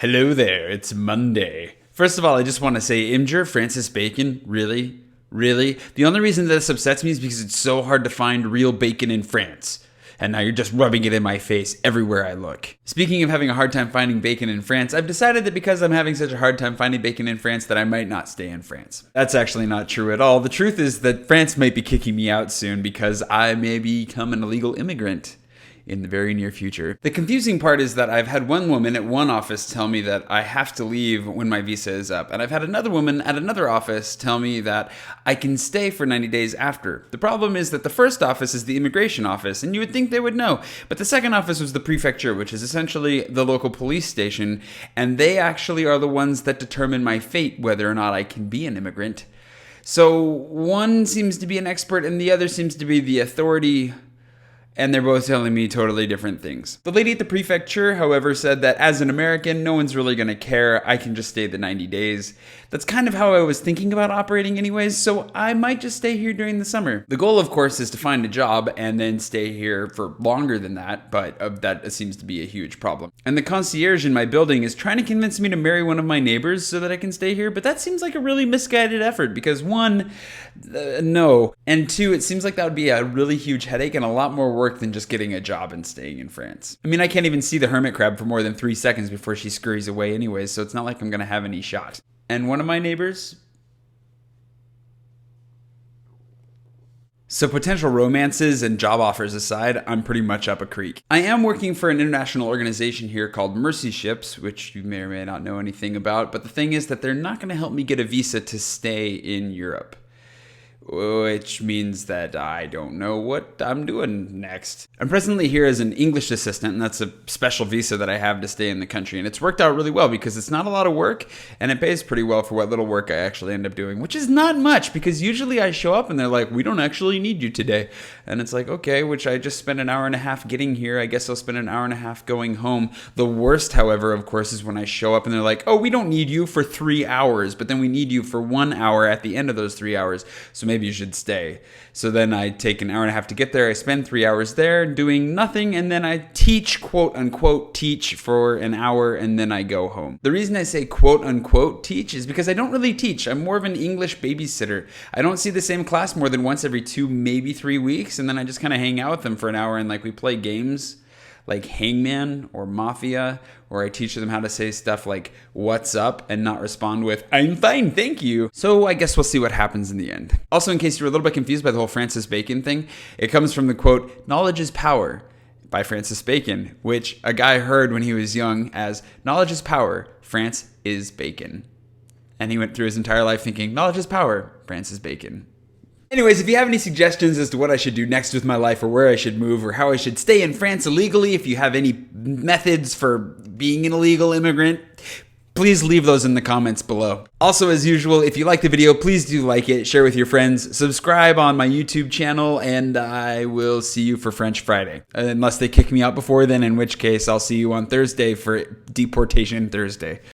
Hello there, it's Monday. First of all, I just want to say, Imgur, Francis Bacon, really? Really? The only reason that this upsets me is because it's so hard to find real bacon in France. And now you're just rubbing it in my face everywhere I look. Speaking of having a hard time finding bacon in France, I've decided that because I'm having such a hard time finding bacon in France that I might not stay in France. That's actually not true at all. The truth is that France might be kicking me out soon because I may become an illegal immigrant in the very near future. The confusing part is that I've had one woman at one office tell me that I have to leave when my visa is up, and I've had another woman at another office tell me that I can stay for 90 days after. The problem is that the first office is the immigration office, and you would think they would know, but the second office was the prefecture, which is essentially the local police station, and they actually are the ones that determine my fate, whether or not I can be an immigrant. So one seems to be an expert and the other seems to be the authority, and they're both telling me totally different things. The lady at the prefecture, however, said that as an American, no one's really gonna care. I can just stay the 90 days. That's kind of how I was thinking about operating anyways, so I might just stay here during the summer. The goal, of course, is to find a job and then stay here for longer than that, but that seems to be a huge problem. And the concierge in my building is trying to convince me to marry one of my neighbors so that I can stay here, but that seems like a really misguided effort because one, no, and two, it seems like that would be a really huge headache and a lot more work than just getting a job and staying in France. I mean, I can't even see the hermit crab for more than 3 seconds before she scurries away anyways, so it's not like I'm gonna have any shot. And one of my neighbors? So potential romances and job offers aside, I'm pretty much up a creek. I am working for an international organization here called Mercy Ships, which you may or may not know anything about, but the thing is that they're not gonna help me get a visa to stay in Europe. Which means that I don't know what I'm doing next. I'm presently here as an English assistant, and that's a special visa that I have to stay in the country. And it's worked out really well because it's not a lot of work, and it pays pretty well for what little work I actually end up doing, which is not much because usually I show up and they're like, we don't actually need you today. And it's like, okay, which I just spent an hour and a half getting here. I guess I'll spend an hour and a half going home. The worst, however, of course, is when I show up and they're like, oh, we don't need you for 3 hours, but then we need you for 1 hour at the end of those 3 hours. So maybe you should stay. So then I take an hour and a half to get there. I spend 3 hours there doing nothing, and then I teach, quote unquote, teach for an hour, and then I go home. The reason I say quote unquote teach is because I don't really teach. I'm more of an English babysitter. I don't see the same class more than once every 2, maybe 3 weeks, and then I just kind of hang out with them for an hour and we play games like Hangman or Mafia, or I teach them how to say stuff like, what's up, and not respond with, I'm fine, thank you. So I guess we'll see what happens in the end. Also, in case you were a little bit confused by the whole Francis Bacon thing, it comes from the quote, knowledge is power, by Francis Bacon, which a guy heard when he was young as, knowledge is power, France is bacon. And he went through his entire life thinking, knowledge is power, Francis Bacon. Anyways, if you have any suggestions as to what I should do next with my life or where I should move or how I should stay in France illegally, if you have any methods for being an illegal immigrant, please leave those in the comments below. Also, as usual, if you like the video, please do like it, share with your friends, subscribe on my YouTube channel, and I will see you for French Friday. Unless they kick me out before then, in which case I'll see you on Thursday for Deportation Thursday.